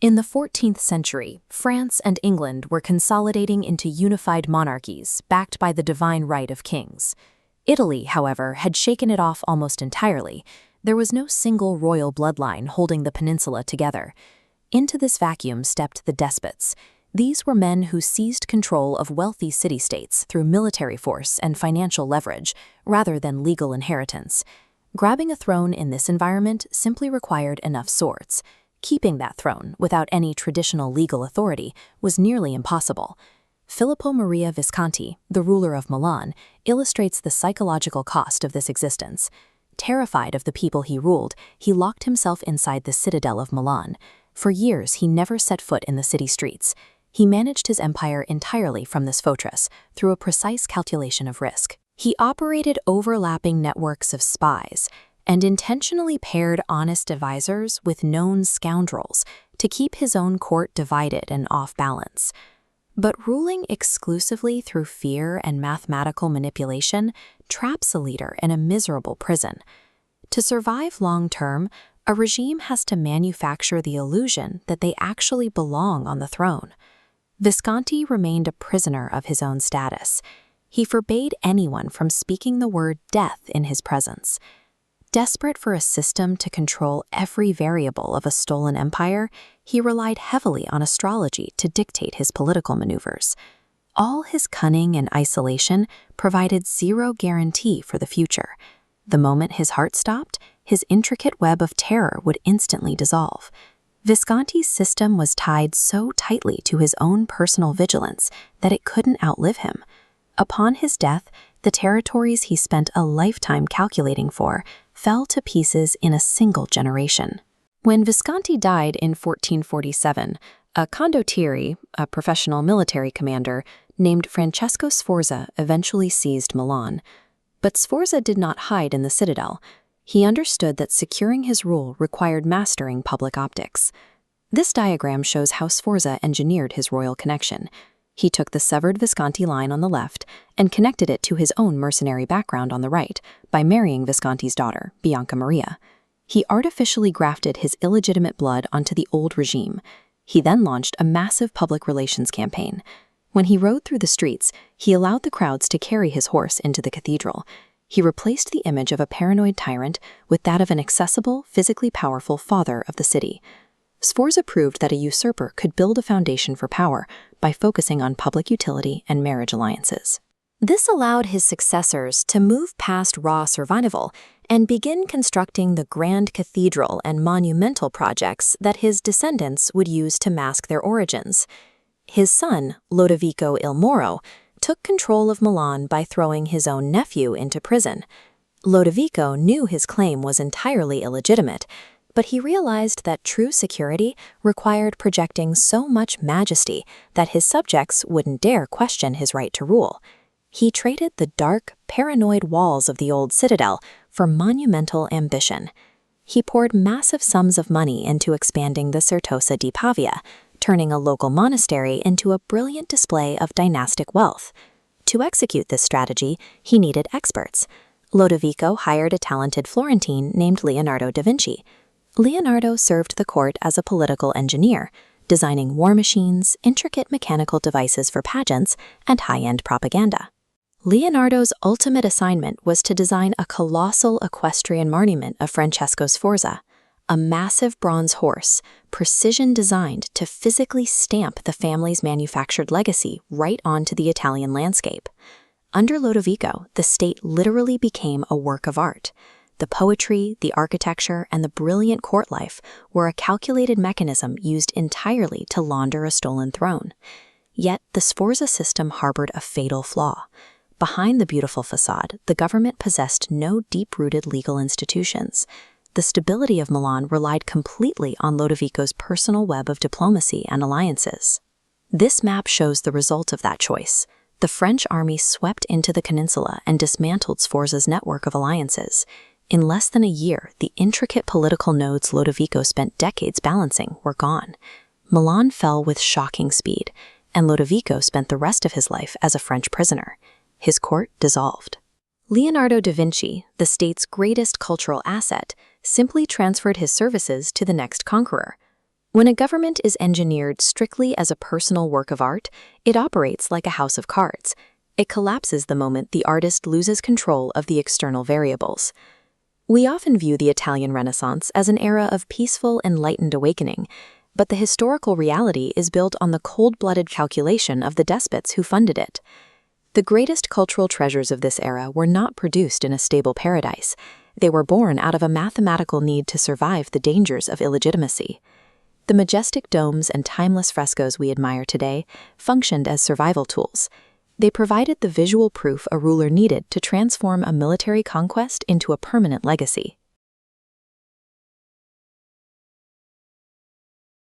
In the 14th century, France and England were consolidating into unified monarchies backed by the divine right of kings. Italy, however, had shaken it off almost entirely. There was no single royal bloodline holding the peninsula together. Into this vacuum stepped the despots. These were men who seized control of wealthy city-states through military force and financial leverage, rather than legal inheritance. Grabbing a throne in this environment simply required enough swords. Keeping that throne without any traditional legal authority was nearly impossible. Filippo Maria Visconti, the ruler of Milan, illustrates the psychological cost of this existence. Terrified of the people he ruled, he locked himself inside the citadel of Milan. For years, he never set foot in the city streets. He managed his empire entirely from this fortress, through a precise calculation of risk. He operated overlapping networks of spies, and intentionally paired honest advisors with known scoundrels to keep his own court divided and off balance. But ruling exclusively through fear and mathematical manipulation traps a leader in a miserable prison. To survive long-term, a regime has to manufacture the illusion that they actually belong on the throne. Visconti remained a prisoner of his own status. He forbade anyone from speaking the word death in his presence. Desperate for a system to control every variable of a stolen empire, he relied heavily on astrology to dictate his political maneuvers. All his cunning and isolation provided zero guarantee for the future. The moment his heart stopped, his intricate web of terror would instantly dissolve. Visconti's system was tied so tightly to his own personal vigilance that it couldn't outlive him. Upon his death, the territories he spent a lifetime calculating for fell to pieces in a single generation. When Visconti died in 1447, a condottiere, a professional military commander, named Francesco Sforza eventually seized Milan. But Sforza did not hide in the citadel. He understood that securing his rule required mastering public optics. This diagram shows how Sforza engineered his royal connection. He took the severed Visconti line on the left and connected it to his own mercenary background on the right by marrying Visconti's daughter, Bianca Maria. He artificially grafted his illegitimate blood onto the old regime. He then launched a massive public relations campaign. When he rode through the streets, he allowed the crowds to carry his horse into the cathedral. He replaced the image of a paranoid tyrant with that of an accessible, physically powerful father of the city. Sforza proved that a usurper could build a foundation for power by focusing on public utility and marriage alliances. This allowed his successors to move past raw survival and begin constructing the grand cathedral and monumental projects that his descendants would use to mask their origins. His son, Lodovico il Moro, took control of Milan by throwing his own nephew into prison. Lodovico knew his claim was entirely illegitimate, but he realized that true security required projecting so much majesty that his subjects wouldn't dare question his right to rule. He traded the dark, paranoid walls of the old citadel for monumental ambition. He poured massive sums of money into expanding the Certosa di Pavia, turning a local monastery into a brilliant display of dynastic wealth. To execute this strategy, he needed experts. Lodovico hired a talented Florentine named Leonardo da Vinci. Leonardo served the court as a political engineer, designing war machines, intricate mechanical devices for pageants, and high-end propaganda. Leonardo's ultimate assignment was to design a colossal equestrian monument of Francesco Sforza, a massive bronze horse, precision-designed to physically stamp the family's manufactured legacy right onto the Italian landscape. Under Lodovico, the state literally became a work of art. The poetry, the architecture, and the brilliant court life were a calculated mechanism used entirely to launder a stolen throne. Yet the Sforza system harbored a fatal flaw. Behind the beautiful facade, the government possessed no deep-rooted legal institutions. The stability of Milan relied completely on Lodovico's personal web of diplomacy and alliances. This map shows the result of that choice. The French army swept into the peninsula and dismantled Sforza's network of alliances. In less than a year, the intricate political nodes Lodovico spent decades balancing were gone. Milan fell with shocking speed, and Lodovico spent the rest of his life as a French prisoner. His court dissolved. Leonardo da Vinci, the state's greatest cultural asset, simply transferred his services to the next conqueror. When a government is engineered strictly as a personal work of art, it operates like a house of cards. It collapses the moment the artist loses control of the external variables. We often view the Italian Renaissance as an era of peaceful, enlightened awakening, but the historical reality is built on the cold-blooded calculation of the despots who funded it. The greatest cultural treasures of this era were not produced in a stable paradise. They were born out of a mathematical need to survive the dangers of illegitimacy. The majestic domes and timeless frescoes we admire today functioned as survival tools. They provided the visual proof a ruler needed to transform a military conquest into a permanent legacy.